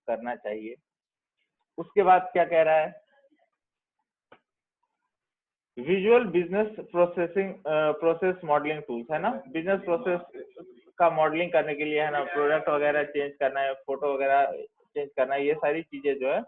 करना चाहिए। उसके बाद क्या कह रहा है, visual business process modelling tools, है ना, बिजनेस प्रोसेस का मॉडलिंग करने के लिए, है ना, प्रोडक्ट वगैरह चेंज करना है, फोटो वगैरह चेंज करना है, ये सारी चीजें जो है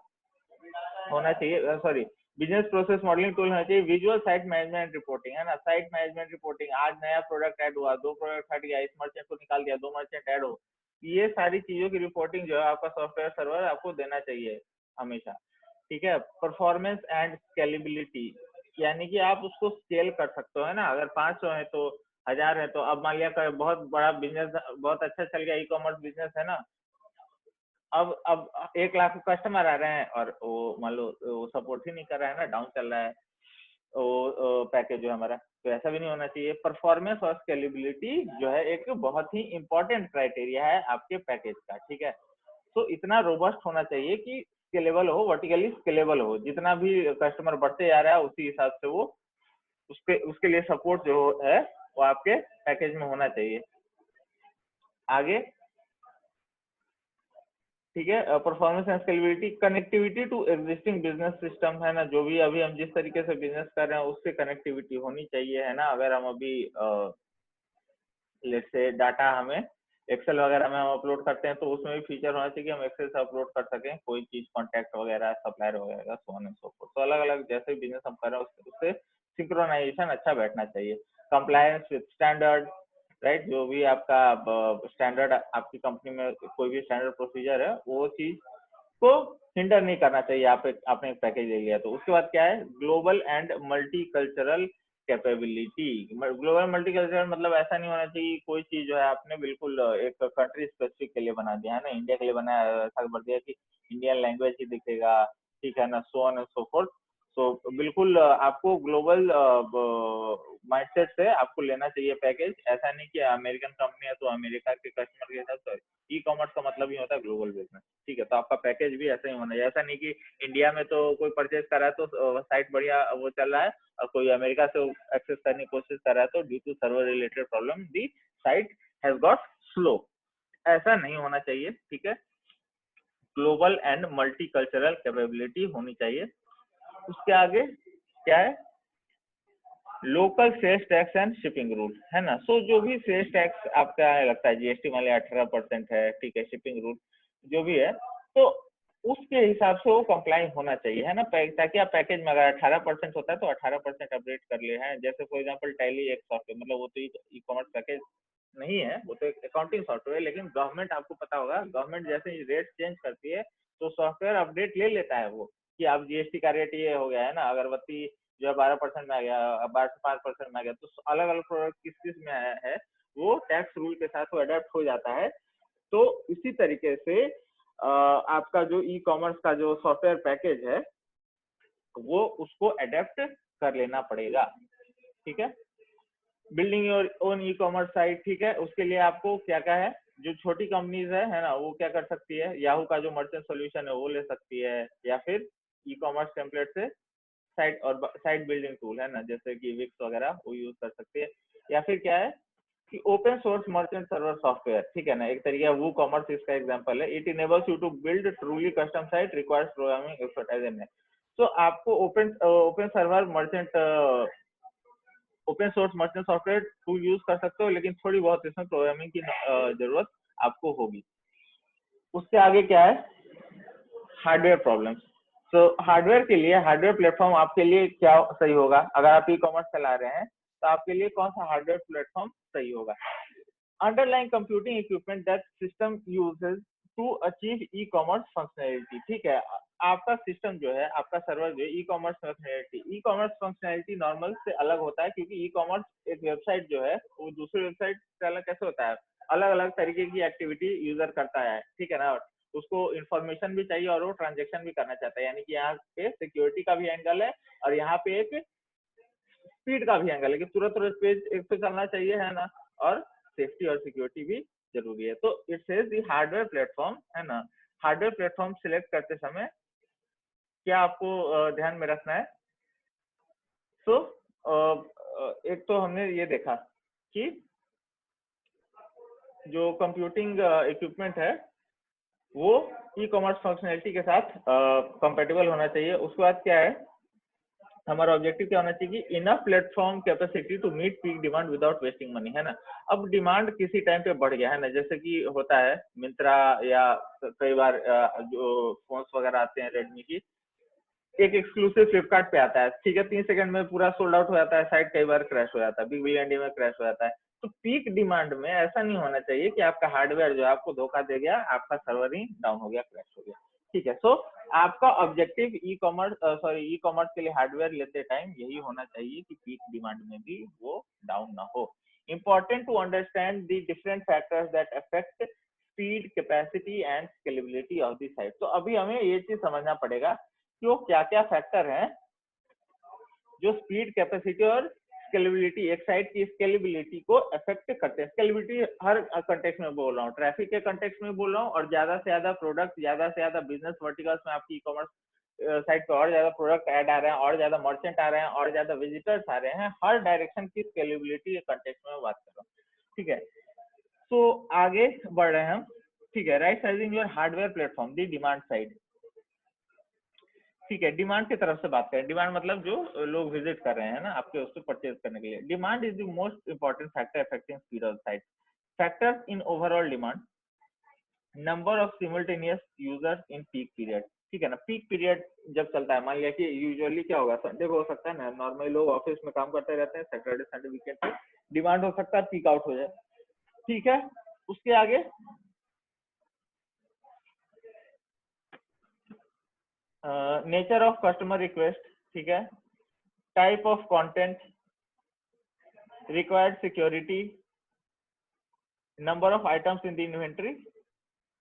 होना चाहिए। Sorry, business process modelling tool होना चाहिए। विजुअल साइट मैनेजमेंट रिपोर्टिंग, है ना, साइट मैनेजमेंट रिपोर्टिंग, आज नया प्रोडक्ट ऐड हुआ, 2 प्रोडक्ट हट गया, इस मर्चेंट को निकाल दिया, 2 मर्चेंट ऐड हो, ये सारी चीजों की रिपोर्टिंग जो है आपका सॉफ्टवेयर सर्वर आपको देना चाहिए हमेशा। ठीक है, परफॉर्मेंस एंड स्केलेबिलिटी, यानी कि आप उसको स्केल कर सकते हो, है ना, अगर 500 है तो 1000 है, तो अब मान लिया बहुत बड़ा बिजनेस, बहुत अच्छा चल गया, ई कॉमर्स बिजनेस है ना, अब 1 लाख कस्टमर आ रहे हैं और वो मान लो वो सपोर्ट ही नहीं कर रहा है ना, डाउन चल रहा है वो पैकेज जो हमारा, तो ऐसा भी नहीं होना चाहिए। परफॉर्मेंस और स्केलेबिलिटी जो है एक बहुत ही इंपॉर्टेंट क्राइटेरिया है आपके पैकेज का। ठीक है, तो इतना रोबस्ट होना चाहिए कि स्केलेबल हो, वर्टिकली स्केलेबल हो, जितना भी कस्टमर बढ़ते जा रहा है उसी हिसाब से वो उसके लिए सपोर्ट जो है वो आपके पैकेज में होना चाहिए। आगे, ठीक है, performance and scalability, connectivity to existing business system, है ना, जो भी अभी हम जिस तरीके से बिजनेस कर रहे हैं उससे कनेक्टिविटी होनी चाहिए, है ना। अगर हम अभी लेट्स से डाटा हमें एक्सेल वगैरह में हम अपलोड करते हैं तो उसमें भी फीचर होना चाहिए कि हम एक्सेल से अपलोड कर सकें कोई चीज, कॉन्टैक्ट वगैरह, सप्लायर वगैरह, सो ऑन एंड सो फोर्थ। तो अलग अलग जैसे बिजनेस हम कर रहे हैं उससे सिंक्रोनाइजेशन अच्छा बैठना चाहिए। कंप्लायंस विद स्टैंडर्ड, राइट, जो भी आपका स्टैंडर्ड आपकी कंपनी में कोई भी स्टैंडर्ड प्रोसीजर है वो चीज को हिंडर नहीं करना चाहिए। आपने एक पैकेज ले लिया तो उसके बाद क्या है, global and multi cultural capability. Global multi cultural मतलब ऐसा नहीं होना चाहिए कोई चीज जो है आपने बिल्कुल एक कंट्री स्पेसिफिक के लिए बना दिया, है ना, इंडिया के लिए बनाया, ऐसा कर दिया कि इंडियन लैंग्वेज ही दिखेगा, ठीक है ना, सो ऑन एंड सो फोर्थ। तो बिल्कुल आपको ग्लोबल माइंडसेट से आपको लेना चाहिए पैकेज। ऐसा नहीं कि अमेरिकन कंपनी है तो अमेरिका के कस्टमर के साथ, ई कॉमर्स का मतलब ही होता है ग्लोबल बिजनेस। ठीक है, तो आपका पैकेज भी ऐसा ही होना चाहिए। ऐसा नहीं कि इंडिया में तो कोई परचेज कर रहा है तो साइट बढ़िया वो चल रहा है और कोई अमेरिका से एक्सेस करने की कोशिश कर रहा है तो due to server related problem the site has got slow, ऐसा नहीं होना चाहिए। ठीक है, global and multi cultural capability होनी चाहिए। उसके आगे क्या है, local sales tax and shipping rule, है ना। सो जो भी सेल्स टैक्स आपका लगता है, जीएसटी मान लिया 18% है, ठीक है, शिपिंग रूल जो भी है, तो उसके हिसाब से वो कंप्लाई होना चाहिए, है ना, ताकि आप पैकेज में अगर 18% होता है तो 18% अपडेट कर ले, हैं। जैसे फॉर एग्जांपल टैली एक सॉफ्टवेयर, मतलब वो तो ई कॉमर्स पैकेज नहीं है, वो तो एक अकाउंटिंग सॉफ्टवेयर, लेकिन गवर्नमेंट, आपको पता होगा, गवर्नमेंट जैसे ही रेट चेंज करती है तो सॉफ्टवेयर अपडेट ले लेता है वो, कि अब जीएसटी का रेट ये हो गया है ना, अगरबत्ती जो है 12% में आ गया, 12 से 5% में आ गया, तो अलग अलग प्रोडक्ट किस किस में आया है वो टैक्स रूल के साथ वो अडेप्ट हो जाता है। तो इसी तरीके से आपका जो ई कॉमर्स का जो सॉफ्टवेयर पैकेज है वो उसको अडेप्ट कर लेना पड़ेगा। ठीक है, building your own e commerce site, ठीक है, उसके लिए आपको क्या क्या है, जो छोटी कंपनीज है ना, वो क्या कर सकती है, याहू का जो मर्चेंट सॉल्यूशन है वो ले सकती है, या फिर ई कॉमर्स टेम्पलेट से साइट और साइट बिल्डिंग टूल, है ना, जैसे कि विक्स वगैरह वो यूज कर सकते हैं। या फिर क्या है कि open source merchant server software, ठीक है ना, एक तरीका वो कॉमर्स इसका एग्जांपल है। It enables you to build truly custom site, requires programming expertise. तो आपको open server merchant open source merchant software tool use कर सकते हो, लेकिन थोड़ी बहुत इसमें प्रोग्रामिंग की जरूरत आपको होगी। उसके आगे क्या है, हार्डवेयर प्रॉब्लम्स। तो हार्डवेयर के लिए हार्डवेयर प्लेटफॉर्म आपके लिए क्या सही होगा, अगर आप ई कॉमर्स चला रहे हैं तो आपके लिए कौन सा हार्डवेयर प्लेटफॉर्म सही होगा। Underline computing equipment that system uses to achieve e commerce functionality, ठीक है, आपका सिस्टम जो है, आपका सर्वर जो है, ई कॉमर्स फंक्शनैलिटी नॉर्मल से अलग होता है, क्योंकि ई कॉमर्स एक वेबसाइट जो है वो दूसरी वेबसाइट से अलग कैसे होता है, अलग अलग तरीके की एक्टिविटी यूजर करता है, ठीक है ना, उसको इंफॉर्मेशन भी चाहिए और वो ट्रांजेक्शन भी करना चाहता है, यानी कि यहाँ पे सिक्योरिटी का भी एंगल है और यहाँ पे एक स्पीड का भी एंगल है कि तुरंत तुरंत पेज एक तो चलना चाहिए, है ना, और सेफ्टी और सिक्योरिटी भी जरूरी है। तो it says the hardware platform, है ना, हार्डवेयर प्लेटफॉर्म सिलेक्ट करते समय क्या आपको ध्यान में रखना है। तो एक तो हमने ये देखा कि जो कंप्यूटिंग इक्विपमेंट है वो ई कॉमर्स फंक्शनैलिटी के साथ कंपेटेबल होना चाहिए। उसके बाद क्या है, हमारा ऑब्जेक्टिव क्या होना चाहिए कि enough platform capacity to meet peak demand without wasting money, है ना। अब डिमांड किसी टाइम पे बढ़ गया है ना, जैसे कि होता है मिंत्रा या कई बार जो फोन्स वगैरह आते हैं रेडमी की, एक एक्सक्लूसिव फ्लिपकार्ट पे आता है, ठीक है, 3 सेकंड में पूरा सोल्ड आउट हो जाता है, साइट कई बार क्रैश हो जाता है, बिग बिलियन डे में क्रैश हो जाता है। तो पीक डिमांड में ऐसा नहीं होना चाहिए कि आपका हार्डवेयर जो है आपको धोखा दे गया, आपका सर्वर ही डाउन हो गया, क्रैश हो गया, ठीक है। सो आपका ऑब्जेक्टिव ई कॉमर्स के लिए हार्डवेयर लेते टाइम यही होना चाहिए कि पीक डिमांड में भी वो डाउन ना हो। Important to understand the different factors that affect speed, capacity and scalability of the site. तो अभी हमें ये चीज समझना पड़ेगा कि वो क्या क्या फैक्टर हैं जो स्पीड, कैपेसिटी और स्केलेबिलिटी, एक साइट की स्केलेबिलिटी को अफेक्ट करते हैं। स्केलेबिलिटी हर कंटेक्स्ट में बोल रहा हूँ, ट्रैफिक के कंटेक्स्ट में बोल रहा हूँ, और ज्यादा से ज्यादा प्रोडक्ट, ज्यादा से ज्यादा बिजनेस वर्टिकल्स में आपकी ई कॉमर्स साइट पे और ज्यादा प्रोडक्ट ऐड आ रहे हैं, और ज्यादा मर्चेंट आ रहे हैं, और ज्यादा विजिटर्स आ रहे हैं, हर डायरेक्शन की स्केलेबिलिटी के कंटेक्स्ट में बात कर रहा हूँ, ठीक है। तो आगे बढ़ रहे हैं हम, ठीक है। Right sizing your hardware platform, the demand side, ठीक है। डिमांड की तरफ से बात करें, डिमांड मतलब जो लोग विजिट कर रहे हैं ना आपके उससे परचेज करने के लिए। Demand is the most important factor affecting speed of site. Factors in overall demand, number of simultaneous users in peak period, ठीक है ना। पीक पीरियड जब चलता है, मान लिया कि यूजुअली क्या होगा, संडे को हो सकता है ना, नॉर्मली लोग ऑफिस में काम करते रहते हैं, सैटरडे संडे वीकेंड पे डिमांड हो सकता है पीक आउट हो जाए, ठीक है। उसके आगे नेचर ऑफ कस्टमर रिक्वेस्ट, ठीक है, type of content, required security, number of items in the inventory,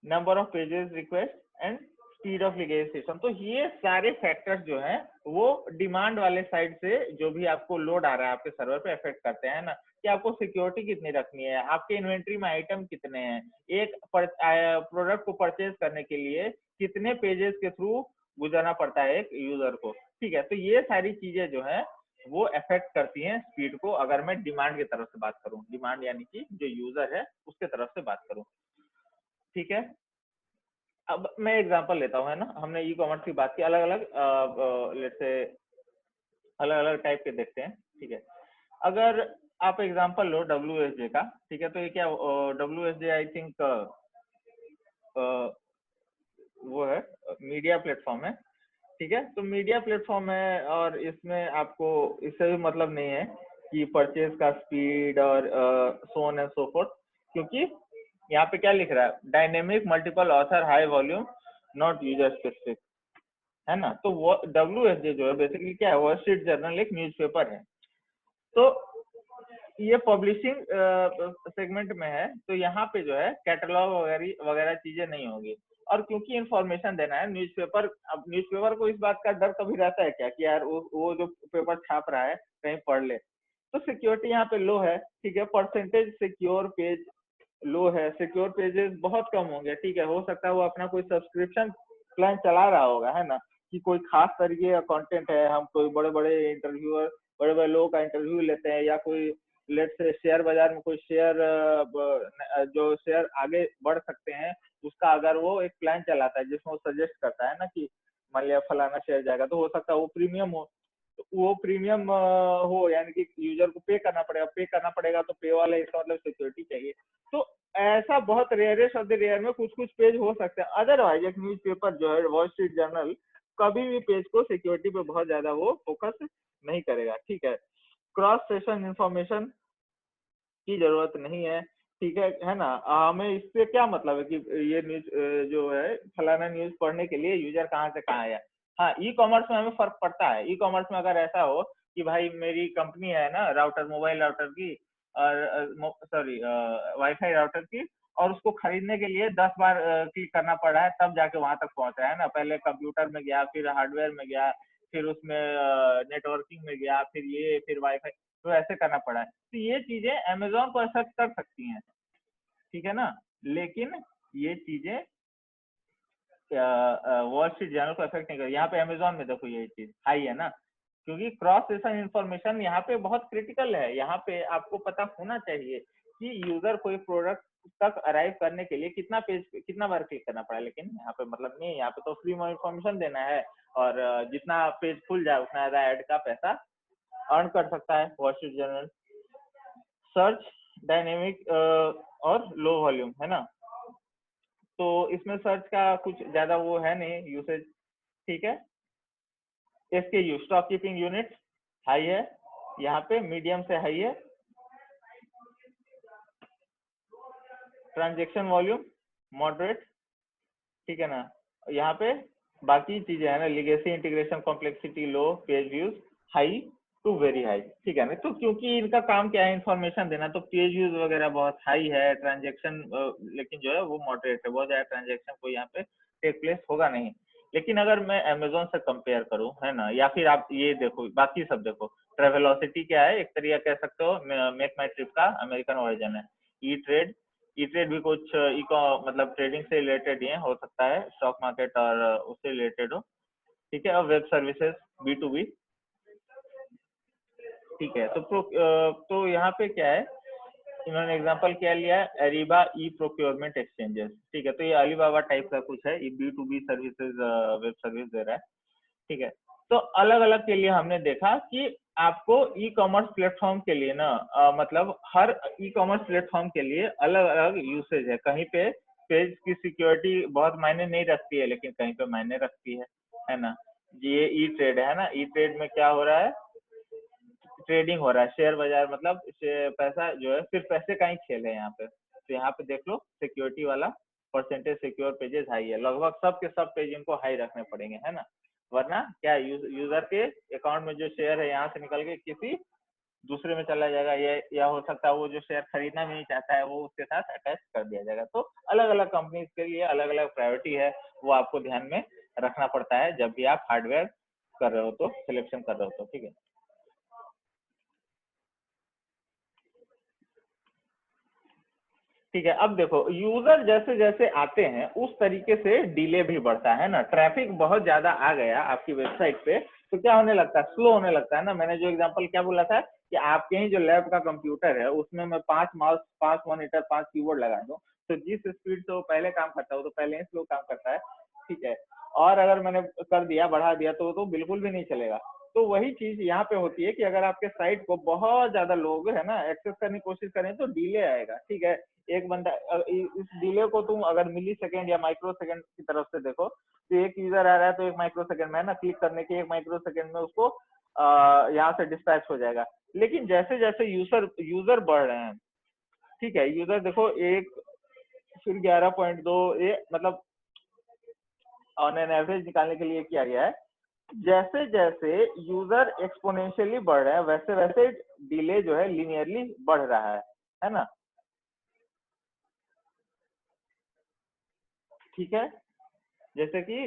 number of pages request and speed of ligation. तो ये सारे फैक्टर्स जो हैं वो डिमांड वाले साइड से जो भी आपको लोड आ रहा है आपके सर्वर पे अफेक्ट करते हैं ना, कि आपको सिक्योरिटी कितनी रखनी है, आपके इन्वेंट्री में आइटम कितने हैं, एक प्रोडक्ट को परचेज करने के लिए कितने पेजेस के थ्रू गुजरना पड़ता है एक यूजर को, ठीक है। तो ये सारी चीजें जो है वो अफेक्ट करती हैं स्पीड को, अगर मैं डिमांड की तरफ से बात करूं, डिमांड यानी कि जो यूजर है उसके तरफ से बात करूं, ठीक है। अब मैं एग्जांपल लेता हूँ, है ना, हमने ई कॉमर्स की बात की, अलग अलग लेट्स से अलग अलग टाइप के देखते हैं, ठीक है। अगर आप एग्जांपल लो WSJ का, ठीक है, तो ये क्या WSJ आई थिंक वो है मीडिया प्लेटफॉर्म है, ठीक है। तो मीडिया प्लेटफॉर्म है और इसमें आपको इससे भी मतलब नहीं है कि परचेज का स्पीड और सो ऑन एंड सो फोर्थ, क्योंकि यहाँ पे क्या लिख रहा है, dynamic multiple author high volume not user specific, है ना। तो वो WSJ जो है बेसिकली क्या है, वॉल स्ट्रीट जर्नल एक न्यूज़पेपर है, तो ये पब्लिशिंग सेगमेंट में है, तो यहाँ पे जो है कैटलॉग वगैरह वगैरह चीजें नहीं होगी। और क्योंकि इंफॉर्मेशन देना है न्यूज़पेपर, अब न्यूज़पेपर को इस बात का डर कभी रहता है क्या कि यार वो जो पेपर छाप रहा है कहीं पढ़ ले, तो सिक्योरिटी यहाँ पे लो है, ठीक है। परसेंटेज सिक्योर पेज लो है, सिक्योर पेजेस बहुत कम होंगे, ठीक है। हो सकता है वो अपना कोई सब्सक्रिप्शन प्लान चला रहा होगा, है ना, कि कोई खास तरीके का कंटेंट है, हम कोई बड़े बड़े इंटरव्यूअर, बड़े बड़े लोगों का इंटरव्यू लेते हैं, या कोई लेट से शेयर बाजार में कोई शेयर जो शेयर आगे बढ़ सकते हैं उसका अगर वो एक प्लान चलाता है जिसमें वो सजेस्ट करता है ना कि मान लिया फलाना शेयर जाएगा, तो हो सकता है वो प्रीमियम हो, तो वो प्रीमियम हो यानी कि यूजर को पे करना पड़ेगा, तो पे वाला इसका मतलब सिक्योरिटी चाहिए। तो ऐसा बहुत रेयरेस्ट ऑफ द रेयर में कुछ कुछ पेज हो सकते हैं, अदरवाइज एक न्यूज़पेपर जो है वॉल स्ट्रीट जर्नल कभी भी पेज को सिक्योरिटी पे बहुत ज्यादा वो फोकस नहीं करेगा, ठीक है। क्रॉस सेशन इंफॉर्मेशन की जरूरत नहीं है, ठीक है ना। हमें इससे क्या मतलब है कि ये न्यूज जो है फलाना न्यूज पढ़ने के लिए यूजर कहाँ से कहाँ आया। हाँ, ई कॉमर्स में हमें फर्क पड़ता है। ई कॉमर्स में अगर ऐसा हो कि भाई मेरी कंपनी है ना राउटर, मोबाइल राउटर की, और सॉरी वाईफाई राउटर की, और उसको खरीदने के लिए 10 बार क्लिक करना पड़ रहा है तब जाके वहां तक पहुंचा है ना, पहले कंप्यूटर में गया, फिर हार्डवेयर में गया, फिर उसमें नेटवर्किंग में गया, फिर ये, फिर वाईफाई, तो ऐसे करना पड़ा है। तो ये चीजें अमेजोन को असर कर सकती हैं, ठीक है ना, लेकिन ये चीजें वॉल स्ट्रीट जर्नल को अफेक्ट नहीं कर। यहाँ पे अमेजोन में देखो ये चीज हाई है ना, क्योंकि क्रॉस सेशन इंफॉर्मेशन यहाँ पे बहुत क्रिटिकल है। यहाँ पे आपको पता होना चाहिए कि यूजर कोई प्रोडक्ट तक अराइव करने के लिए कितना पेज कितना बार क्लिक करना पड़ा, लेकिन यहाँ पे मतलब नहीं, यहाँ पे तो फ्री में इंफॉर्मेशन देना है और जितना पेज खुल जाए उतना ज्यादा ऐड का पैसा अर्न कर सकता है wall street journal. Search dynamic और लो वॉल्यूम है ना, तो इसमें सर्च का कुछ ज्यादा वो है नहीं यूसेज, ठीक है। SKU stock keeping unit high है, यहाँ पे मीडियम से हाई है। ट्रांजेक्शन वॉल्यूम मॉडरेट, ठीक है ना। यहाँ पे बाकी चीजें है ना, legacy integration complexity low, page views high to very high, ठीक है ना। तो क्योंकि इनका काम क्या है इंफॉर्मेशन देना, तो पेज व्यूज वगैरह बहुत हाई है, ट्रांजेक्शन लेकिन जो है वो मॉडरेट है, बहुत ज्यादा ट्रांजेक्शन कोई यहाँ पे टेक प्लेस होगा नहीं। लेकिन अगर मैं अमेजोन से कंपेयर करूं है ना, या फिर आप ये देखो बाकी सब देखो, ट्रेवलॉसिटी क्या है, एक तरीका कह सकते हो मेक माई ट्रिप का अमेरिकन वर्जन है। ई ट्रेड, ई ट्रेड भी कुछ इको मतलब ट्रेडिंग से रिलेटेड ही है, हो सकता है स्टॉक मार्केट और उससे रिलेटेड हो, ठीक है। और वेब सर्विसेज B2B, ठीक है। तो यहाँ पे क्या है, इन्होंने एग्जांपल क्या लिया है, अरीबा ई प्रोक्योरमेंट एक्सचेंजेस, ठीक है। तो ये अलीबाबा टाइप का कुछ है, ये B2B सर्विसेज वेब सर्विस दे रहा है, ठीक है। तो अलग अलग के लिए हमने देखा कि आपको ई कॉमर्स प्लेटफॉर्म के लिए ना मतलब हर ई कॉमर्स प्लेटफॉर्म के लिए अलग अलग यूसेज है। कहीं पे पेज की सिक्योरिटी बहुत मायने नहीं रखती है, लेकिन कहीं पे मायने रखती है ना। ये ई ट्रेड है ना, ई ट्रेड में क्या हो रहा है, ट्रेडिंग हो रहा है, शेयर बाजार मतलब पैसा जो है सिर्फ पैसे का ही खेल है यहाँ पे। तो यहाँ पे देख लो सिक्योरिटी वाला परसेंटेज सिक्योर पेजेस हाई है, लगभग सब के सब पेज इनको हाई रखने पड़ेंगे है ना, वरना क्या यूजर के अकाउंट में जो शेयर है यहाँ से निकल के किसी दूसरे में चला जाएगा, ये या हो सकता है वो जो शेयर खरीदना भी नहीं चाहता है वो उसके साथ अटैच कर दिया जाएगा। तो अलग अलग कंपनीज के लिए अलग अलग प्रायोरिटी है, वो आपको ध्यान में रखना पड़ता है जब भी आप हार्डवेयर कर रहे हो तो, सिलेक्शन कर रहे हो तो, ठीक है। ठीक है, अब देखो यूजर जैसे जैसे आते हैं उस तरीके से डिले भी बढ़ता है ना, ट्रैफिक बहुत ज्यादा आ गया आपकी वेबसाइट पे तो क्या होने लगता है, स्लो होने लगता है ना। मैंने जो एग्जांपल क्या बोला था कि आपके ही जो लैब का कंप्यूटर है उसमें मैं 5 माउस 5 मॉनिटर 5 कीबोर्ड लगा दूं, तो जिस स्पीड से वो पहले काम करता है वो तो पहले ही स्लो काम करता है, ठीक है। और अगर मैंने कर दिया बढ़ा दिया तो वो तो बिल्कुल भी नहीं चलेगा। तो वही चीज यहाँ पे होती है कि अगर आपके साइट को बहुत ज्यादा लोग है ना एक्सेस करने की कोशिश करें तो डिले आएगा, ठीक है। एक बंदा इस डिले को तुम अगर मिली सेकेंड या माइक्रो सेकेंड की तरफ से देखो, तो एक यूजर आ रहा है तो 1 माइक्रो सेकेंड में ना क्लिक करने के 1 माइक्रो सेकेंड में उसको यहाँ से डिस्पैच हो जाएगा। लेकिन जैसे जैसे यूजर यूजर बढ़ रहे हैं, ठीक है, यूजर देखो एक फिर 11.2, ये मतलब ऑन एन एवरेज निकालने के लिए किया गया है। जैसे जैसे यूजर एक्सपोनेंशियली बढ़ रहे हैं वैसे वैसे डिले जो है लिनियरली बढ़ रहा है ना, ठीक है। जैसे कि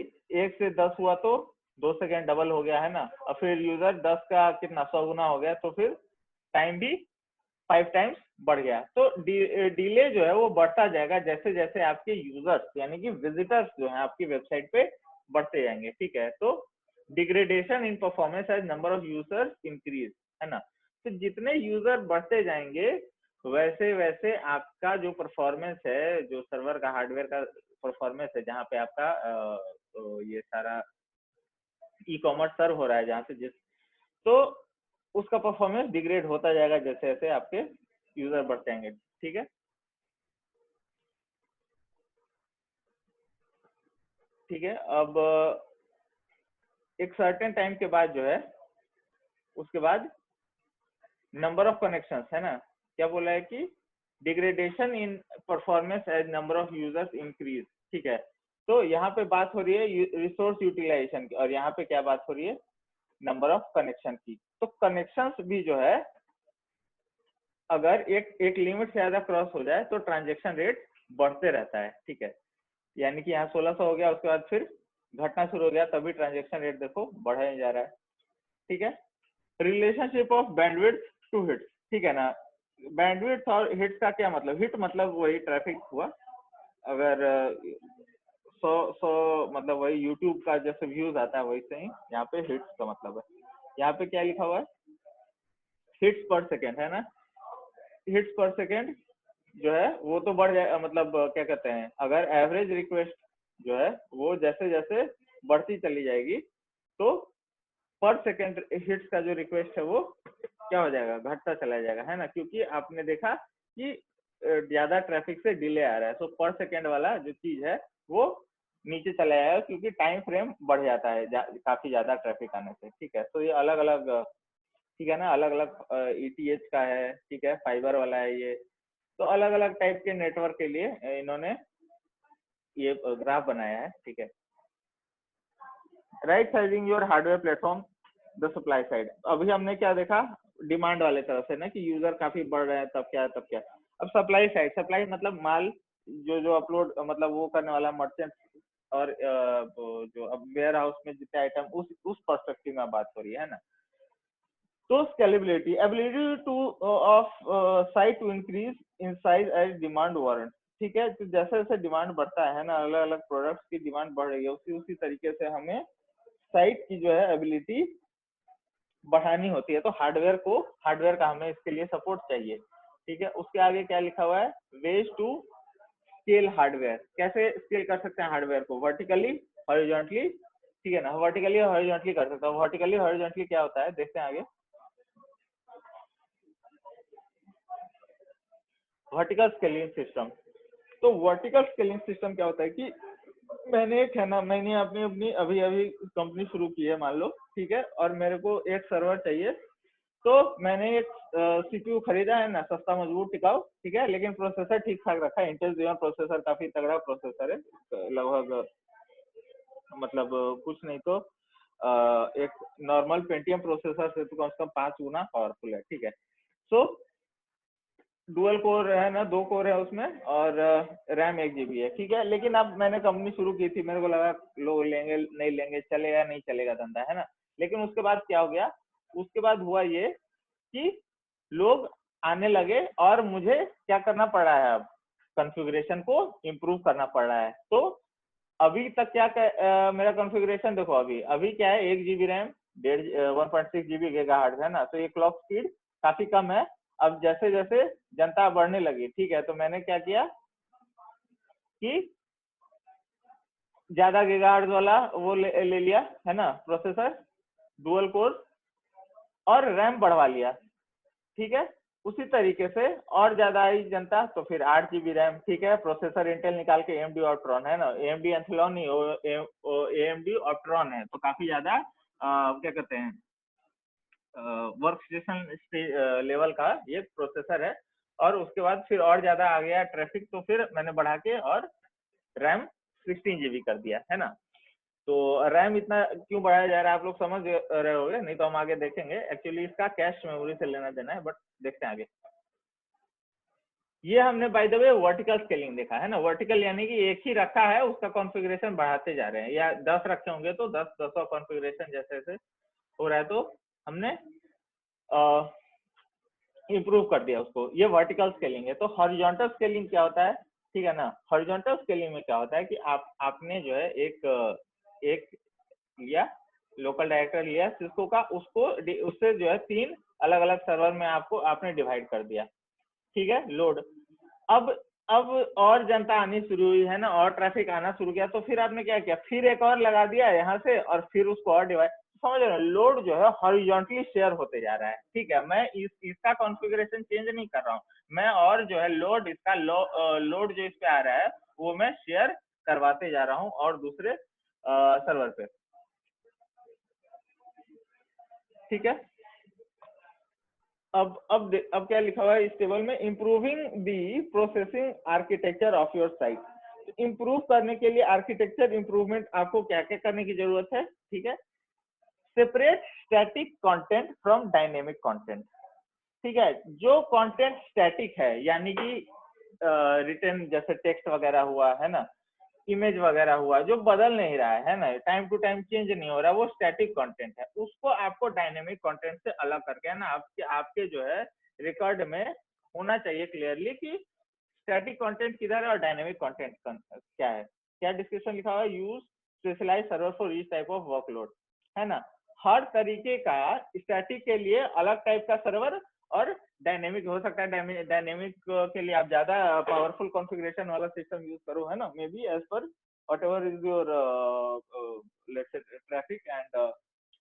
1 से 10 हुआ तो 2 सेकेंड डबल हो गया है ना, और फिर यूजर 10 का कितना 100 गुना हो गया तो फिर टाइम भी 5 टाइम्स बढ़ गया। तो डिले जो है वो बढ़ता जाएगा जैसे जैसे आपके यूजर्स यानी कि विजिटर्स जो है आपकी वेबसाइट पे बढ़ते जाएंगे, ठीक है। तो degradation in performance as number of users increase, है ना। तो जितने यूजर बढ़ते जाएंगे वैसे वैसे आपका जो परफॉर्मेंस है, जो सर्वर का हार्डवेयर का परफॉर्मेंस है, जहाँ पे आपका तो ये सारा ई कॉमर्स सर्व हो रहा है जहाँ से जिस, तो उसका परफॉर्मेंस डिग्रेड होता जाएगा जैसे जैसे आपके यूजर बढ़ते जाएंगे, ठीक है। ठीक है, अब एक सर्टेन टाइम के बाद जो है उसके बाद नंबर ऑफ कनेक्शंस है ना, क्या बोला है कि degradation in performance as number of users increase, ठीक है। तो यहाँ पे बात हो रही है रिसोर्स यूटिलाइजेशन की, और यहाँ पे क्या बात हो रही है, नंबर ऑफ कनेक्शन की। तो कनेक्शंस भी जो है अगर एक एक लिमिट से ज्यादा क्रॉस हो जाए तो ट्रांजेक्शन रेट बढ़ते रहता है, ठीक है। यानी कि यहाँ 1600 हो गया, उसके बाद फिर घटना शुरू हो गया, तभी ट्रांजेक्शन रेट देखो बढ़ा ही जा रहा है, ठीक है। Relationship of bandwidth to hits, ठीक है ना। बैंडविड्थ और हिट्स का क्या मतलब, हिट मतलब वही ट्रैफिक हुआ, अगर 100 मतलब वही यूट्यूब का जैसे व्यूज आता है वैसे ही यहाँ पे हिट्स का मतलब है। यहाँ पे क्या लिखा हुआ है, हिट्स पर सेकेंड है ना, हिट्स पर सेकेंड जो है वो तो बढ़ जाए, मतलब क्या कहते हैं, अगर एवरेज रिक्वेस्ट जो है वो जैसे जैसे बढ़ती चली जाएगी तो पर सेकेंड हिट्स का जो रिक्वेस्ट है वो क्या हो जाएगा, घटता चला जाएगा, है ना, क्योंकि आपने देखा कि ज्यादा ट्रैफिक से डिले आ रहा है, तो पर सेकेंड वाला जो चीज है वो नीचे चला जाएगा क्योंकि टाइम फ्रेम बढ़ जाता है काफी ज्यादा ट्रैफिक आने से। ठीक है, तो ये अलग अलग, ठीक है ना, अलग अलग ईटीएच का है, ठीक है, फाइबर वाला है ये, तो अलग अलग टाइप के नेटवर्क के लिए इन्होंने ये ग्राफ बनाया है। ठीक है, right sizing your hardware platform the supply side. अभी हमने क्या देखा, डिमांड वाले तरफ से ना कि यूजर काफी बढ़ रहे हैं, तब क्या तब क्या। अब सप्लाई साइड, सप्लाई मतलब माल जो जो अपलोड मतलब वो करने वाला मर्चेंट और जो अब वेयर हाउस में जितने आइटम, उस पर्सपेक्टिव में बात हो रही है ना। तो scalability, ability to of site to increase in size as demand warrant. ठीक है, तो जैसे जैसे डिमांड बढ़ता है ना, अलग अलग प्रोडक्ट्स की डिमांड बढ़ रही है, उसी उसी तरीके से हमें साइट की जो है एबिलिटी बढ़ानी होती है। तो हार्डवेयर का हमें इसके लिए सपोर्ट चाहिए। ठीक है, उसके आगे क्या लिखा हुआ है, वेज टू स्केल हार्डवेयर। कैसे स्केल कर सकते हैं हार्डवेयर को, वर्टिकली हॉरिजॉन्टली। ठीक है ना, वर्टिकली हॉरिजॉन्टली कर सकते हैं। वर्टिकली हॉरिजॉन्टली क्या होता है, देखते हैं आगे। वर्टिकल स्केलिंग सिस्टम, तो वर्टिकल स्केलिंग सिस्टम क्या होता है कि मैंने एक है ना, मैंने अपनी अपनी अभी अभी कंपनी शुरू की है मान लो, ठीक है, और मेरे को एक सर्वर चाहिए, तो मैंने एक सीपीयू खरीदा है ना, सस्ता मजबूत टिकाऊ, ठीक है, लेकिन प्रोसेसर ठीक ठाक रखा है, इंटेल जीवन प्रोसेसर, काफी तगड़ा प्रोसेसर है, लगभग मतलब कुछ नहीं तो एक नॉर्मल पेंटियम प्रोसेसर से तो कम से कम 5 गुना पावरफुल है। ठीक है, सो डुअल कोर है ना, 2 कोर है उसमें, और रैम 1 GB है। ठीक है, लेकिन अब मैंने कंपनी शुरू की थी, मेरे को लगा लोग लेंगे नहीं लेंगे, चलेगा नहीं चलेगा धंधा, है ना। लेकिन उसके बाद क्या हो गया, उसके बाद हुआ ये कि लोग आने लगे और मुझे क्या करना पड़ रहा है, अब कॉन्फ़िगरेशन को इम्प्रूव करना पड़ रहा है। तो अभी तक क्या मेरा कॉन्फ़िगरेशन देखो, अभी अभी क्या है, 1 GB रैम, 1.6 GB गीगाहर्ट्ज़ है ना, तो ये क्लॉक स्पीड काफी कम है। अब जैसे जैसे जनता बढ़ने लगी, ठीक है, तो मैंने क्या किया कि ज्यादा गीगाहर्ट्ज़ वाला वो ले लिया है ना प्रोसेसर, डुअल कोर, और रैम बढ़वा लिया। ठीक है, उसी तरीके से और ज्यादा आई जनता तो फिर 8 GB रैम, ठीक है, प्रोसेसर इंटेल निकाल के AMD ऑप्ट्रॉन है ना, AMD एंथेलॉन नहीं, AMD ऑप्ट्रॉन है, तो काफी ज्यादा क्या कहते हैं वर्क स्टेशन लेवल का ये प्रोसेसर है। और उसके बाद फिर और ज्यादा आ गया ट्रैफिक, तो फिर मैंने बढ़ा के और रैम 16 GB कर दिया, है ना। तो रैम इतना क्यों बढ़ाया जा रहा है आप लोग समझ रहे होंगे, नहीं तो हम आगे देखेंगे। एक्चुअली इसका कैश मेमोरी से लेना देना है, बट देखते हैं आगे। ये हमने by the way vertical scaling देखा है ना, वर्टिकल यानी कि एक ही रखा है, उसका कॉन्फ़िगरेशन बढ़ाते जा रहे हैं, या 10 रखे होंगे तो 10 कॉन्फ़िगरेशन जैसे जैसे हो रहा है, तो हमने इम्प्रूव कर दिया उसको, ये वर्टिकल स्केलिंग है। तो हॉरिजॉन्टल स्केलिंग क्या होता है, ठीक है ना, हॉरिजॉन्टल स्केलिंग में क्या होता है कि आपने जो है एक लिया, लोकल डायरेक्टर लिया सिस्को का, उसको उससे जो है 3 अलग अलग सर्वर में आपने डिवाइड कर दिया। ठीक है, लोड, अब अब और जनता आनी शुरू हुई है ना, और ट्रैफिक आना शुरू किया, तो फिर आपने क्या किया, फिर एक और लगा दिया यहाँ से, और फिर उसको और डिवाइड, समझ रहे हो, लोड जो है हॉरिजॉन्टली शेयर होते जा रहा है। ठीक है, मैं इसका कॉन्फ़िगरेशन चेंज नहीं कर रहा हूँ, मैं और जो है लोड इसका लोड जो इस पे आ रहा है वो मैं शेयर करवाते जा रहा हूँ और दूसरे सर्वर पे। ठीक है, अब क्या लिखा हुआ है इस टेबल में, improving the processing architecture of your site. Improve करने के लिए आर्किटेक्चर इंप्रूवमेंट आपको क्या क्या करने की जरूरत है, ठीक है, separate static content from dynamic content. ठीक है, जो कंटेंट स्टैटिक है यानी कि रिटर्न जैसे टेक्स्ट वगैरह हुआ है ना, इमेज वगैरह हुआ, जो बदल नहीं रहा है ना, टाइम टू टाइम चेंज नहीं हो रहा, वो स्टैटिक कंटेंट है। उसको आपको डायनेमिक कंटेंट से अलग करके है ना, आपके जो है रिकॉर्ड में होना चाहिए क्लियरली कि स्टैटिक कंटेंट किधर है और डायनेमिक कंटेंट क्या है। क्या डिस्क्रिप्शन लिखा हुआ है, use specialize server for each type of workload, है ना। हर तरीके का स्टैटिक के लिए अलग टाइप का सर्वर और डायनेमिक हो सकता है, डायनेमिक के लिए आप ज्यादा पावरफुल कॉन्फ़िगरेशन वाला सिस्टम यूज करो, है ना, maybe as per whatever is your let's say traffic and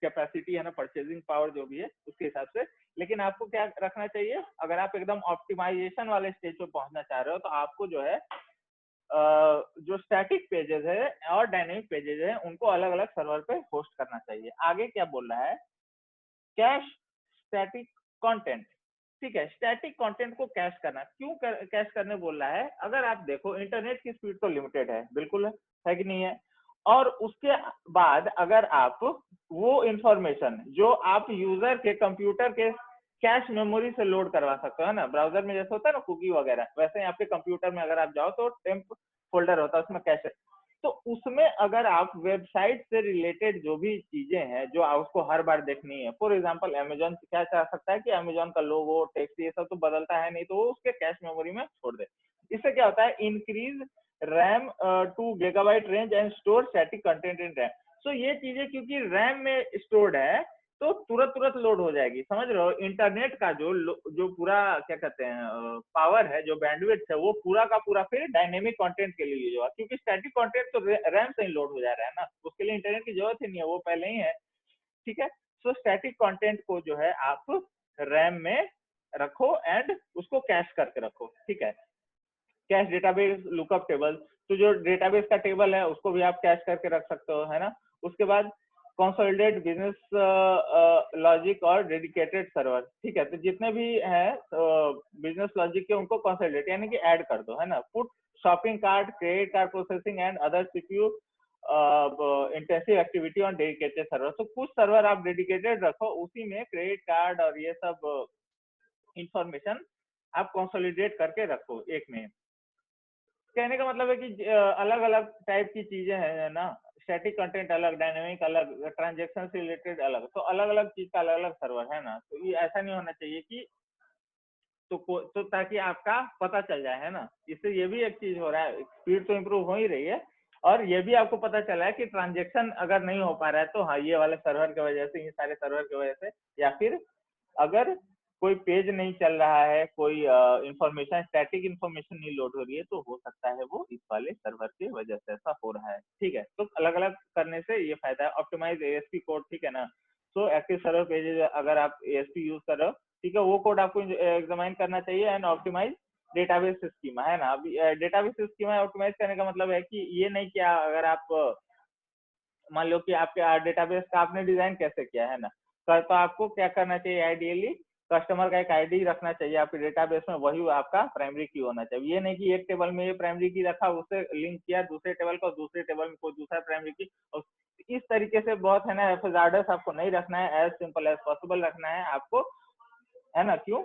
capacity, है ना, परचेजिंग पावर जो भी है उसके हिसाब से। लेकिन आपको क्या रखना चाहिए, अगर आप एकदम ऑप्टिमाइजेशन वाले स्टेज पे पहुंचना चाह रहे हो तो आपको जो है जो स्टैटिक पेजेस है और डायनेमिक पेजेस है उनको अलग अलग सर्वर पे होस्ट करना चाहिए। आगे क्या बोल रहा है, कैश स्टैटिक कंटेंट। ठीक है, स्टैटिक कंटेंट को कैश करना, क्यों कैश करने बोल रहा है, अगर आप देखो इंटरनेट की स्पीड तो लिमिटेड है, बिल्कुल है कि नहीं है, और उसके बाद अगर आप वो इंफॉर्मेशन जो आप यूजर के कंप्यूटर के कैश मेमोरी से लोड करवा सकते हो, है ना, ब्राउजर में जैसे होता है ना कुकी वगैरह, वैसे ही आपके कंप्यूटर में अगर आप जाओ तो टेम्प फोल्डर होता है उसमें कैश है, तो उसमें अगर आप वेबसाइट से रिलेटेड जो भी चीजें हैं जो उसको हर बार देखनी है, फॉर एग्जांपल अमेजोन क्या चाह सकता है कि अमेजोन का लोगो टेक्स्ट ये सब तो बदलता है नहीं, तो वो उसके कैश मेमोरी में छोड़ दे। इससे क्या होता है, increase RAM 2 GB range and store static content in RAM. So ये चीजें क्योंकि रैम में स्टोर्ड है तो तुरंत तुरंत लोड हो जाएगी, समझ रहे हो। इंटरनेट का जो पूरा क्या कहते हैं पावर है, जो बैंडविड्थ है, वो पूरा का पूरा फिर डायनेमिक कंटेंट के लिए जो है, क्योंकि स्टैटिक कंटेंट तो रैम से ही लोड हो जा रहा है ना, उसके लिए इंटरनेट की जरूरत ही नहीं है, वो पहले ही है। ठीक है, सो स्टैटिक कंटेंट को जो है आप रैम में रखो एंड उसको कैश करके रखो। ठीक है, कैश डेटाबेस लुकअप टेबल, तो जो डेटाबेस का टेबल है उसको भी आप कैश करके रख सकते हो, है ना। उसके बाद कंसोलिडेट बिजनेस लॉजिक और डेडिकेटेड सर्वर। ठीक है, तो जितने भी हैं बिजनेस लॉजिक के उनको कंसोलिडेट यानी कि ऐड कर दो, है ना। Put shopping cart, credit card processing and other CPU intensive activity on dedicated server. तो कुछ सर्वर आप डेडिकेटेड रखो, उसी में क्रेडिट कार्ड और ये सब इंफॉर्मेशन आप कंसोलिडेट करके रखो एक में। कहने का मतलब है कि अलग अलग टाइप की चीजें हैं ना, स्टैटिक कंटेंट अलग, डायनेमिक अलग, ट्रांजेक्शन से रिलेटेड अलग, तो अलग अलग चीज का अलग अलग सर्वर है ना। तो ये ऐसा नहीं होना चाहिए कि तो ताकि आपका पता चल जाए, है ना। इससे ये भी एक चीज हो रहा है, स्पीड तो इम्प्रूव हो ही रही है, और ये भी आपको पता चला है कि ट्रांजेक्शन अगर नहीं हो पा रहा है तो हाँ ये वाले सर्वर की वजह से, ये सारे सर्वर की वजह से, या फिर अगर कोई पेज नहीं चल रहा है, कोई इंफॉर्मेशन स्टैटिक इंफॉर्मेशन नहीं लोड हो रही है, तो हो सकता है वो इस वाले सर्वर की वजह से ऐसा हो रहा है। ठीक है, तो अलग अलग करने से ये फायदा है। ऑप्टिमाइज एएसपी कोड, ठीक है ना। सो एक्टिव सर्वर पेजेज अगर आप एएसपी यूज कर रहे हो, ठीक है, वो कोड आपको एग्जामिन करना चाहिए एंड ऑप्टिमाइज डेटाबेस स्कीमा, है ना। अभी डेटाबेस स्कीमा ऑप्टिमाइज करने का मतलब है कि ये नहीं कि अगर आप मान लो कि आपके डेटाबेस का आपने डिजाइन कैसे किया है ना, तो आपको क्या करना चाहिए, आइडियली कस्टमर का एक आईडी रखना चाहिए आपके डेटाबेस में, वही आपका प्राइमरी की होना चाहिए। ये नहीं कि एक टेबल में ये प्राइमरी की रखा, उससे लिंक किया दूसरे टेबल को, दूसरे टेबल में कोई दूसरा प्राइमरी की, इस तरीके से बहुत है ना हैजार्डस आपको नहीं रखना है, एज सिंपल एज पॉसिबल रखना है आपको, है ना। क्यों,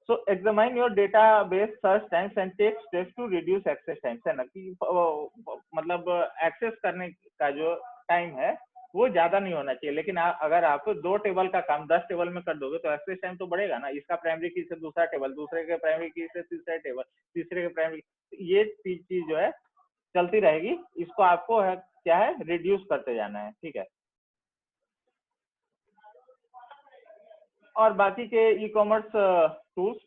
so examine your database search times and take steps to reduce access times, है ना, कि मतलब एक्सेस करने का जो टाइम है वो ज्यादा नहीं होना चाहिए। लेकिन अगर आप 2 टेबल का काम 10 टेबल में कर दोगे तो एक्सेस टाइम तो बढ़ेगा ना, इसका प्राइमरी की से दूसरा टेबल, दूसरे के प्राइमरी की से तीसरा टेबल, तीसरे के प्राइमरी, ये चीज जो है चलती रहेगी, इसको आपको है क्या है रिड्यूस करते जाना है। ठीक है, और बाकी के ई कॉमर्स टूल्स,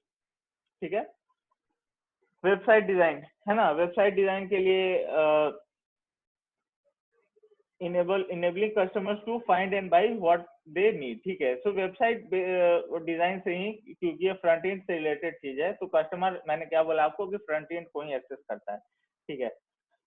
ठीक है, वेबसाइट डिजाइन, है ना, वेबसाइट डिजाइन के लिए enabling customers to find and buy what they need। ठीक है, सो वेबसाइट डिजाइन से ही, क्योंकि ये फ्रंट एंड से रिलेटेड चीज है, तो कस्टमर, मैंने क्या बोला आपको कि फ्रंट एंड को ही एक्सेस करता है। ठीक है,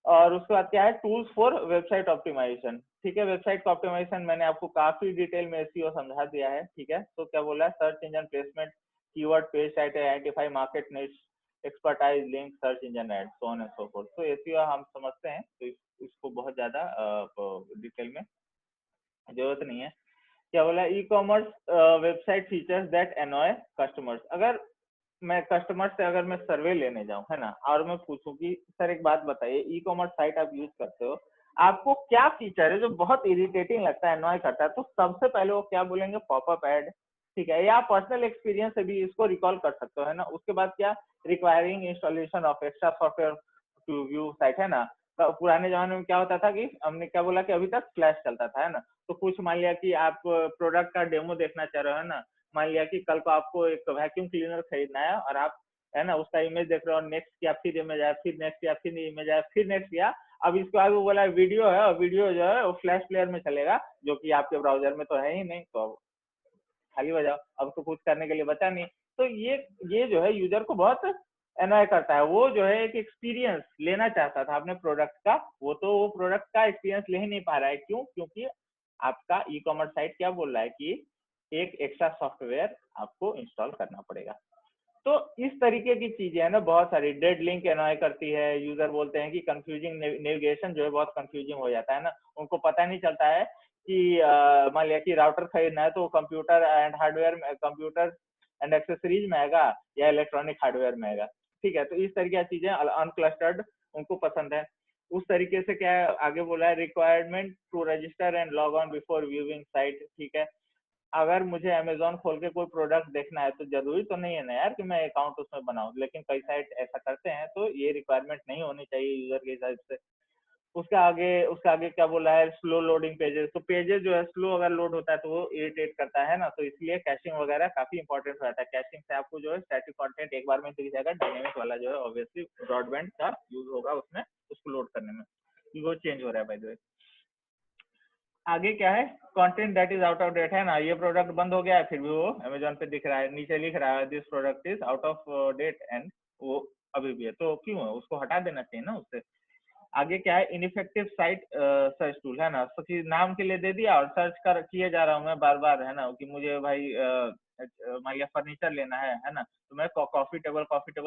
और उसके बाद क्या है, टूल्स फॉर वेबसाइट ऑप्टिमाइजेशन। ठीक है, वेबसाइट का ऑप्टिमाइजेशन मैंने आपको काफी डिटेल में एसईओ समझा दिया है। ठीक है, तो क्या बोला, search engine placement, keyword, page title, identify market niche, expertise, link, search engine ad, so on and so forth. तो एसईओ हम समझते हैं, तो इसको बहुत ज्यादा डिटेल में जरूरत नहीं है। क्या बोला, e commerce website features that annoy customers. अगर मैं कस्टमर से अगर मैं सर्वे लेने जाऊं, है ना, और मैं पूछूं कि सर एक बात बताइए, ई कॉमर्स साइट आप यूज करते हो, आपको क्या फीचर है जो बहुत इरिटेटिंग लगता है, अनॉय करता है, तो सबसे पहले वो क्या बोलेंगे, पॉपअप ऐड। ठीक है, या पर्सनल एक्सपीरियंस से भी इसको रिकॉल कर सकते हो, है ना। उसके बाद क्या, requiring installation of extra software to view site, है ना। तो पुराने जमाने में क्या होता था कि हमने क्या बोला कि अभी तक फ्लैश चलता था, है ना। तो कुछ मान लिया कि आप प्रोडक्ट का डेमो देखना चाह रहे हो, है ना, मान लिया कि कल को आपको एक वैक्यूम क्लीनर खरीदना है और आप है ना उसका इमेज देख रहे हो, नेक्स्ट किया फिर इमेज आया, फिर नेक्स्ट किया फिर इमेज आया, फिर नेक्स्ट किया, अब इसको आगे बोला वीडियो है, और वीडियो जो है वो फ्लैश प्लेयर में चलेगा, जो कि आपके ब्राउजर में तो है ही नहीं, तो खाली बजाओ, अब तो कुछ करने के लिए बचा नहीं। तो ये जो है यूजर को बहुत एनॉय करता है। वो जो है एक एक्सपीरियंस लेना चाहता था अपने प्रोडक्ट का, वो प्रोडक्ट का एक्सपीरियंस ले ही नहीं पा रहा है। क्यों? क्योंकि आपका ई कॉमर्स साइट क्या बोल रहा है कि एक एक्स्ट्रा सॉफ्टवेयर आपको इंस्टॉल करना पड़ेगा। तो इस तरीके की चीजें है ना बहुत सारी। डेड लिंक एनॉय करती है, यूजर बोलते हैं कि कंफ्यूजिंग नेविगेशन जो है बहुत कंफ्यूजिंग हो जाता है ना, उनको पता नहीं चलता है कि मान लिया कि राउटर खरीदना है तो computer and hardware, computer and accessories में आएगा या इलेक्ट्रॉनिक हार्डवेयर में आएगा, ठीक है। तो इस तरीके की चीजें अनक्लस्टर्ड उनको पसंद है। उस तरीके से क्या है आगे बोला है, requirement to register and log on before viewing site, ठीक है। अगर मुझे अमेजोन खोल के कोई प्रोडक्ट देखना है तो जरूरी तो नहीं है ना यार कि मैं अकाउंट उसमें बनाऊं, लेकिन कई साइट ऐसा करते हैं, तो ये रिक्वायरमेंट नहीं होनी चाहिए यूजर के हिसाब से। उसका आगे क्या बोला है, स्लो लोडिंग पेजेस। तो पेजेस जो है स्लो अगर लोड होता है तो वो इरिटेट करता है ना, तो इसलिए कैशिंग वगैरह काफी इंपॉर्टेंट हो जाता है। कैशिंग से आपको जो है स्टैटिक कंटेंट एक बार में दिख जाएगा, डायनेमिक वाला जो है ऑब्वियसली ब्रॉडबैंड का यूज होगा उसमें, उसको लोड करने में, वो चेंज हो रहा है बाय द वे। आगे क्या है, content that is out of date है ना, ये प्रोडक्ट बंद हो गया है फिर भी वो अमेजोन पे दिख रहा है, नीचे लिख रहा है this product is out of date एंड वो अभी भी है, तो क्यों है, उसको हटा देना चाहिए ना उससे। आगे क्या है, इनइफेक्टिव साइट सर्च टूल है ना, तो नाम के लिए दे दिया और सर्च कर किए जा रहा हूँ मैं बार बार है ना, कि मुझे भाई मान लिया फर्नीचर लेना है ना, तो मैं कॉफी टेबल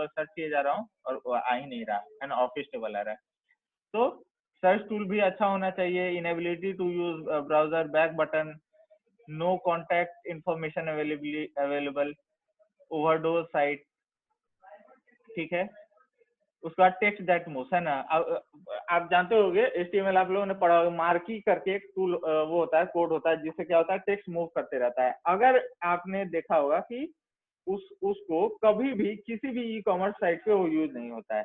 सर्च किए जा रहा हूँ और वो आ ही नहीं रहा है ना, ऑफिस टेबल आ रहा है। तो सर्च टूल भी अच्छा होना चाहिए। Inability to use browser back button, no contact information available, overdose site, ठीक है। उसके बाद टेक्स्ट दैट मूव्स है ना, आप जानते होंगे HTML आप लोगों ने पढ़ा होगा, मार्की करके एक टूल वो होता है, कोड होता है, जिससे क्या होता है टेक्स्ट मूव करते रहता है। अगर आपने देखा होगा कि उसको कभी भी किसी भी ई कॉमर्स साइट पे वो यूज नहीं होता है,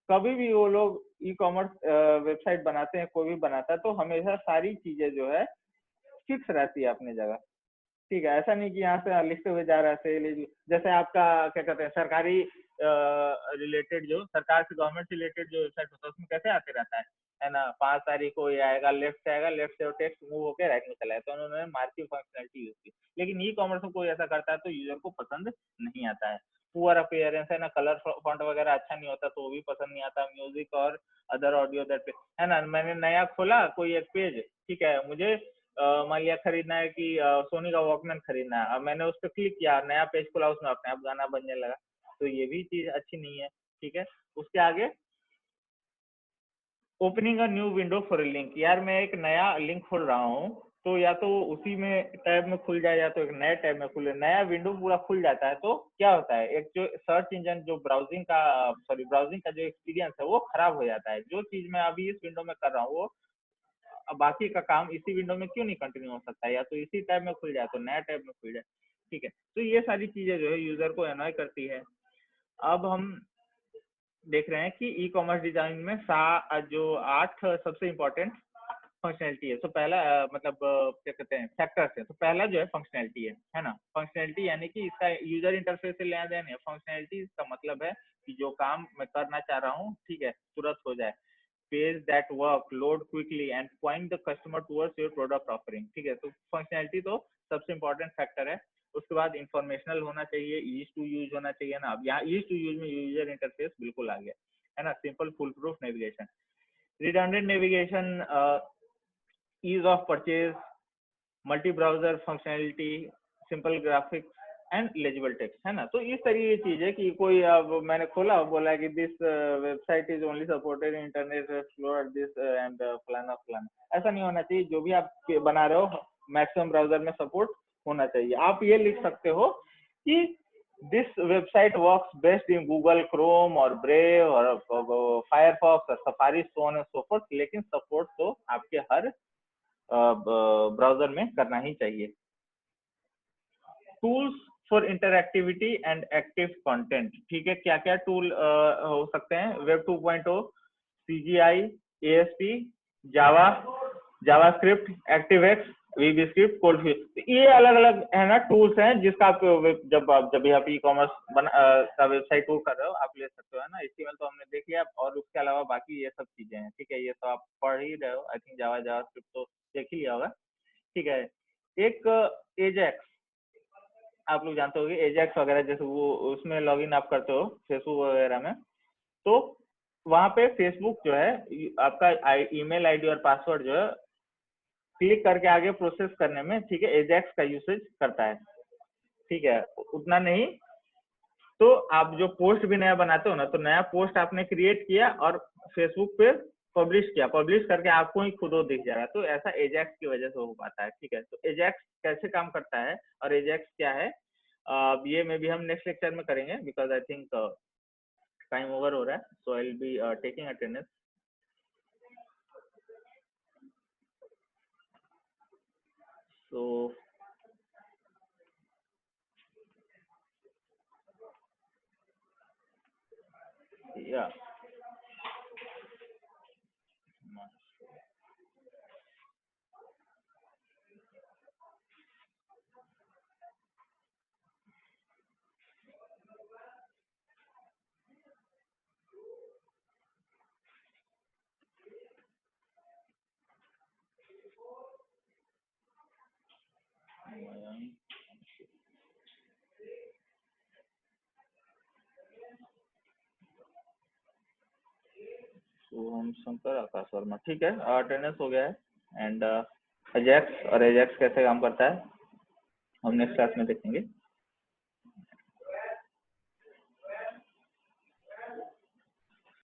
कभी भी वो लोग ई कॉमर्स वेबसाइट बनाते हैं, कोई भी बनाता है, तो हमेशा सारी चीजें जो है फिक्स रहती है अपनी जगह, ठीक है। ऐसा नहीं कि यहाँ से लिखते हुए जा रहा है, जैसे आपका क्या कहते हैं सरकारी रिलेटेड जो सरकार से गवर्नमेंट रिलेटेड जो वेबसाइट होता है उसमें कैसे आते रहता है ना, 5 तारीख को ये आएगा, लेफ्ट से आएगा, लेफ्ट से वो टेक्स्ट मूव होकर राइट में चला है, तो उन्होंने मार्किंग फंक्शनलिटी यूज की। लेकिन ई कॉमर्स में कोई ऐसा करता है तो यूजर को पसंद नहीं आता है। पुअर अपीयरेंस है ना, कलर फॉन्ट वगैरह अच्छा नहीं होता तो वो भी पसंद नहीं आता। म्यूजिक और अदर ऑडियो दैट है ना, मैंने नया खोला कोई एक पेज, ठीक है, मुझे मान लिया खरीदना है कि सोनी का वॉकमैन खरीदना है, अब मैंने उस पर क्लिक किया, नया पेज खुला, उसमें अपने आप गाना बजने लगा, तो ये भी चीज अच्छी नहीं है, ठीक है। उसके आगे opening a new window for link, यार मैं एक नया लिंक खोल रहा हूँ तो या तो उसी में टैब में खुल जाए या तो एक नए टैब में खुले, नया विंडो पूरा खुल जाता है, तो क्या होता है एक जो सर्च इंजन जो ब्राउजिंग का जो एक्सपीरियंस है वो खराब हो जाता है। जो चीज मैं अभी इस विंडो में कर रहा हूँ वो बाकी का काम इसी विंडो में क्यों नहीं कंटिन्यू हो सकता है, या तो इसी टैब में खुल जाए तो नया टैब में खुल जाए, ठीक है। तो ये सारी चीजें जो है यूजर को एनॉय करती है। अब हम देख रहे हैं कि ई कॉमर्स डिजाइन में जो 8 सबसे इम्पोर्टेंट फंक्शनैलिटी है। तो पहला क्या कहते हैं फैक्टर्स है, तो पहला जो है फंक्शनैलिटी है ना। फंक्शनैलिटी यानी कि इसका यूजर इंटरफेस से लेना देना है। फंक्शनैलिटी का मतलब है कि जो काम मैं करना चाह रहा हूँ, ठीक है, तुरंत हो जाए। Page that work load quickly and point the customer towards your product offering, ठीक है। तो फंक्शनैलिटी तो सबसे इंपॉर्टेंट फैक्टर है। उसके बाद इंफॉर्मेशनल होना चाहिए, ईज टू यूज होना चाहिए ना। अब यहाँ ईज टू यूज में यूजर इंटरफेस बिल्कुल आ गया है ना। Simple foolproof navigation, redundant navigation, ease of purchase, multi browser functionality, simple graphics and legible text है ना। तो इस तरीके की चीज है कि कोई अब मैंने खोला बोला कि this website is only supported in internet explorer this and फलाना फलाना, ऐसा नहीं होना चाहिए। जो भी आप बना रहे हो मैक्सिमम ब्राउजर में सपोर्ट होना चाहिए। आप ये लिख सकते हो कि this website works best in Google Chrome और ब्रेव और फायरफॉक्स और safari, so on and so fourth, लेकिन सपोर्ट तो आपके हर ब्राउजर में करना ही चाहिए। Tools for interactivity and active content, ठीक है। क्या क्या टूल हो सकते हैं, वेब 2.0, CGI, ASP, जावा, जावास्क्रिप्ट, एक्टिवेक्स, वीबी स्क्रिप्ट, कोड फ्यूज, तो ये अलग अलग है ना टूल्स हैं जिसका आप जब भी आप ई कॉमर्स का वेबसाइट वो कर रहे हो आप ले सकते हो, है ना। HTML तो हमने देख लिया, और उसके अलावा बाकी ये सब चीजें हैं, ठीक है। ये तो आप पढ़ ही रहे हो, आई थिंक जावा जावास्क्रिप्ट तो देख ही लिया होगा, ठीक है। एक एजेक्स, आप लोग जानते होगे एजेक्स वगैरह, जैसे वो उसमें लॉगिन आप करते हो फेसबुक वगैरह में, तो वहां पे फेसबुक जो है आपका ईमेल आईडी और पासवर्ड जो है क्लिक करके आगे प्रोसेस करने में, ठीक है, एजेक्स का यूसेज करता है, ठीक है। उतना नहीं तो आप जो पोस्ट भी नया बनाते हो ना, तो नया पोस्ट आपने क्रिएट किया और फेसबुक पे पब्लिश किया, पब्लिश करके आपको ही खुद वो दिख जाएगा, तो ऐसा एजेक्स की वजह से हो पाता है, ठीक है। तो एजेक्स कैसे काम करता है और एजेक्स क्या है, ये में भी हम नेक्स्ट लेक्चर में करेंगे, because I think time over हो रहा है, so I will be taking attendance. So yeah Shubham Shankar, आकाश वर्मा, ठीक है, अटेंडेंस हो गया है। एंड एजेक्स और एजेक्स कैसे काम करता है हम नेक्स्ट क्लास में देखेंगे।